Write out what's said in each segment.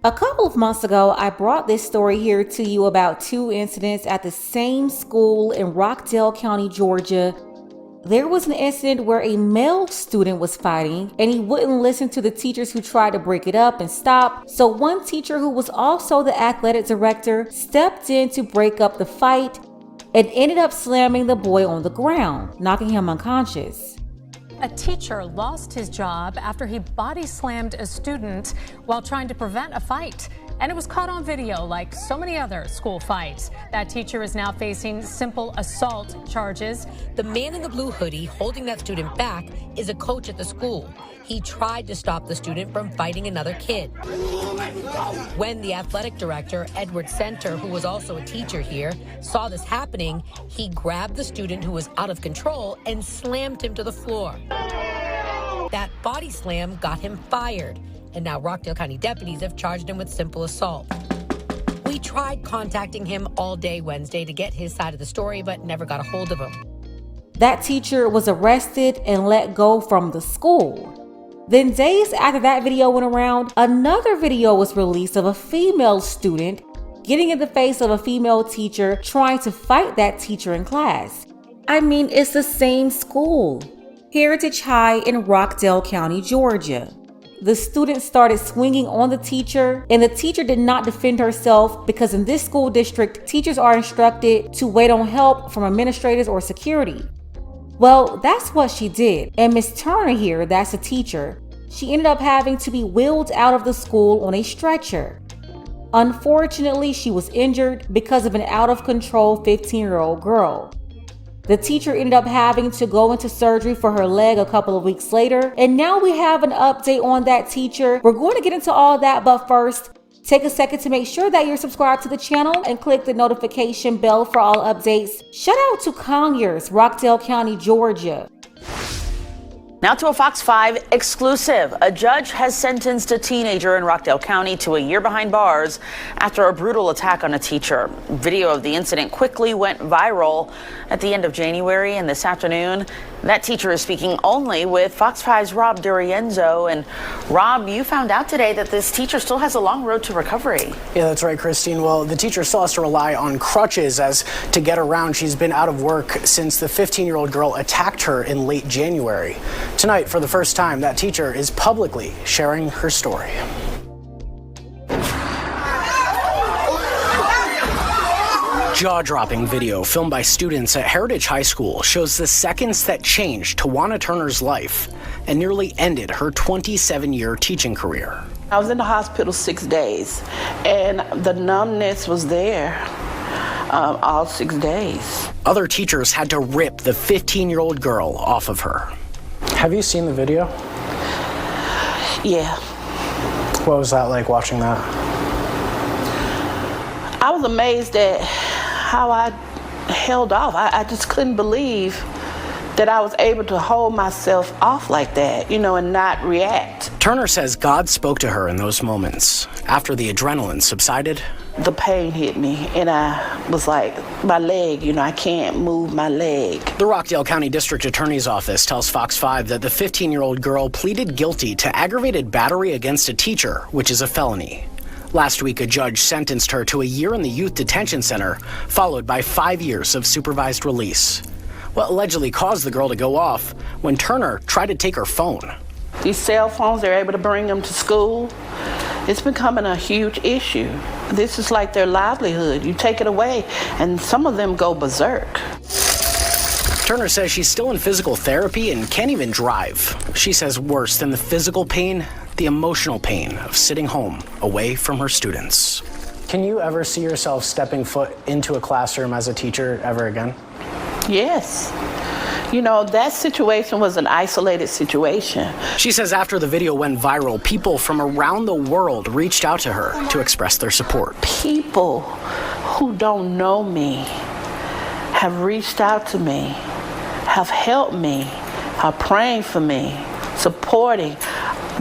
A couple of months ago, I brought this story here to you about two incidents at the same school in Rockdale County, Georgia. There was an incident where a male student was fighting and he wouldn't listen to the teachers who tried to break it up and stop. So one teacher, who was also the athletic director, stepped in to break up the fight and ended up slamming the boy on the ground, knocking him unconscious. A teacher lost his job after he body slammed a student while trying to prevent a fight. And it was caught on video like so many other school fights. That teacher is now facing simple assault charges. The man in the blue hoodie holding that student back is a coach at the school. He tried to stop the student from fighting another kid. When the athletic director, Edward Center, who was also a teacher here, saw this happening, he grabbed the student who was out of control and slammed him to the floor. That body slam got him fired, and now Rockdale County deputies have charged him with simple assault. We tried contacting him all day Wednesday to get his side of the story, but never got a hold of him. That teacher was arrested and let go from the school. Then days after that video went around, another video was released of a female student getting in the face of a female teacher trying to fight that teacher in class. I mean, it's the same school, Heritage High in Rockdale County, Georgia. The student started swinging on the teacher, and the teacher did not defend herself because in this school district, teachers are instructed to wait on help from administrators or security. Well, that's what she did. And Miss Turner here, that's a teacher, she ended up having to be wheeled out of the school on a stretcher. Unfortunately, she was injured because of an out-of-control 15-year-old girl. The teacher ended up having to go into surgery for her leg a couple of weeks later, and now we have an update on that teacher. We're going to get into all that, but first, take a second to make sure that you're subscribed to the channel and click the notification bell for all updates. Shout out to Conyers, Rockdale County, Georgia. Now to a Fox 5 exclusive. A judge has sentenced a teenager in Rockdale County to a year behind bars after a brutal attack on a teacher. Video of the incident quickly went viral at the end of January, and this afternoon, that teacher is speaking only with Fox 5's Rob Durienzo. And Rob, you found out today that this teacher still has a long road to recovery. Yeah, that's right, Christine. Well, the teacher still has to rely on crutches as to get around. She's been out of work since the 15-year-old girl attacked her in late January. Tonight, for the first time, that teacher is publicly sharing her story. Jaw-dropping video filmed by students at Heritage High School shows the seconds that changed Tawana Turner's life and nearly ended her 27-year teaching career. I was in the hospital 6 days, and the numbness was there all 6 days. Other teachers had to rip the 15-year-old girl off of her. Have you seen the video? Yeah. What was that like, watching that? I was amazed at how I held off. I just couldn't believe that I was able to hold myself off like that, and not react. Turner says God spoke to her in those moments. After the adrenaline subsided, the pain hit me, and I was like, my leg, I can't move my leg. The Rockdale County District Attorney's Office tells Fox 5 that the 15-year-old girl pleaded guilty to aggravated battery against a teacher, which is a felony. Last week, a judge sentenced her to a year in the youth detention center, followed by 5 years of supervised release. What allegedly caused the girl to go off when Turner tried to take her phone. These cell phones, they're able to bring them to school. It's becoming a huge issue. This is like their livelihood. You take it away, and some of them go berserk. Turner says she's still in physical therapy and can't even drive. She says worse than the physical pain, the emotional pain of sitting home away from her students. Can you ever see yourself stepping foot into a classroom as a teacher ever again? Yes. That situation was an isolated situation. She says after the video went viral, people from around the world reached out to her to express their support. People who don't know me have reached out to me, have helped me, are praying for me, supporting.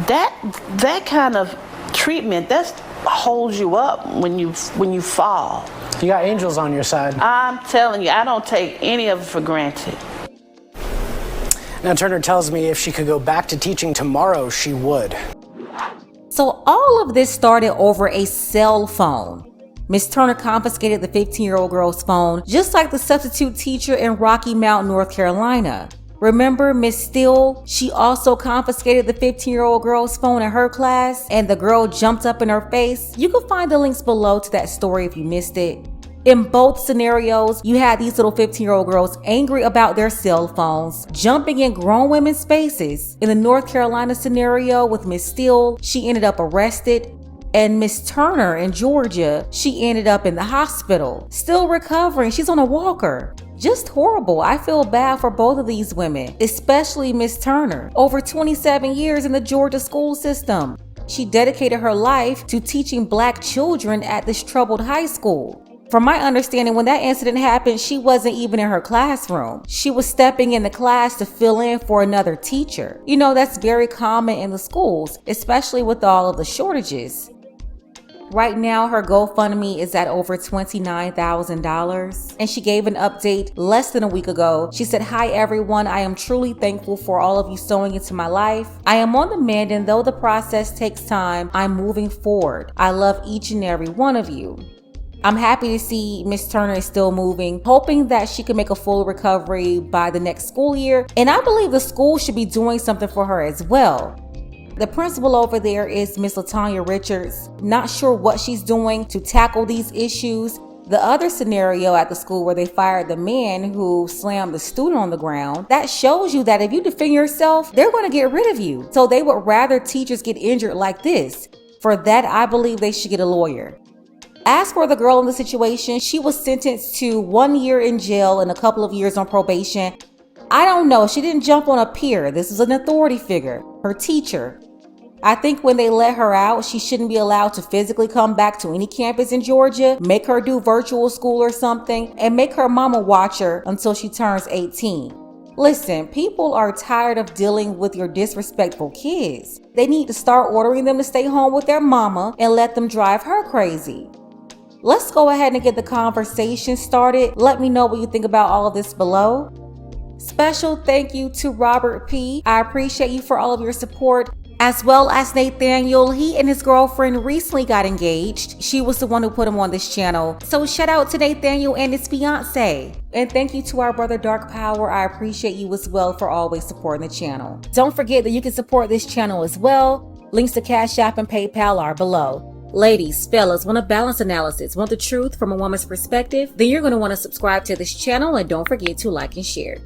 That kind of treatment, that holds you up when you fall. You got angels on your side. I'm telling you, I don't take any of it for granted. Now, Turner tells me if she could go back to teaching tomorrow, she would. So all of this started over a cell phone. Ms. Turner confiscated the 15-year-old girl's phone, just like the substitute teacher in Rocky Mount, North Carolina. Remember Miss Steele? She also confiscated the 15-year-old girl's phone in her class, and the girl jumped up in her face. You can find the links below to that story if you missed it. In both scenarios, you had these little 15-year-old girls angry about their cell phones, jumping in grown women's spaces. In the North Carolina scenario with Miss Steele, she ended up arrested. And Miss Turner in Georgia, she ended up in the hospital, still recovering. She's on a walker. Just horrible. I feel bad for both of these women, especially Miss Turner. Over 27 years in the Georgia school system. She dedicated her life to teaching Black children at this troubled high school. From my understanding, when that incident happened, she wasn't even in her classroom. She was stepping in the class to fill in for another teacher. You know, that's very common in the schools, especially with all of the shortages. Right now, her GoFundMe is at over $29,000, and she gave an update less than a week ago. She said, "Hi everyone, I am truly thankful for all of you sewing into my life. I am on the mend, and though the process takes time, I'm moving forward. I love each and every one of you." I'm happy to see Miss Turner is still moving, hoping that she can make a full recovery by the next school year, and I believe the school should be doing something for her as well. The principal over there is Miss LaTanya Richards. Not sure what she's doing to tackle these issues. The other scenario at the school where they fired the man who slammed the student on the ground, that shows you that if you defend yourself, they're going to get rid of you. So they would rather teachers get injured like this. For that, I believe they should get a lawyer. As for the girl in the situation, she was sentenced to 1 year in jail and a couple of years on probation. I don't know, she didn't jump on a peer. This is an authority figure, her teacher. I think when they let her out, she shouldn't be allowed to physically come back to any campus in Georgia, make her do virtual school or something, and make her mama watch her until she turns 18. Listen, people are tired of dealing with your disrespectful kids. They need to start ordering them to stay home with their mama and let them drive her crazy. Let's go ahead and get the conversation started. Let me know what you think about all of this below. Special thank you to Robert P. I appreciate you for all of your support, as well as Nathaniel. He and his girlfriend recently got engaged. She was the one who put him on this channel. So shout out to Nathaniel and his fiance. And thank you to our brother Dark Power. I appreciate you as well for always supporting the channel. Don't forget that you can support this channel as well. Links to Cash App and PayPal are below. Ladies, fellas, want a balanced analysis, want the truth from a woman's perspective? Then you're going to want to subscribe to this channel, and don't forget to like and share.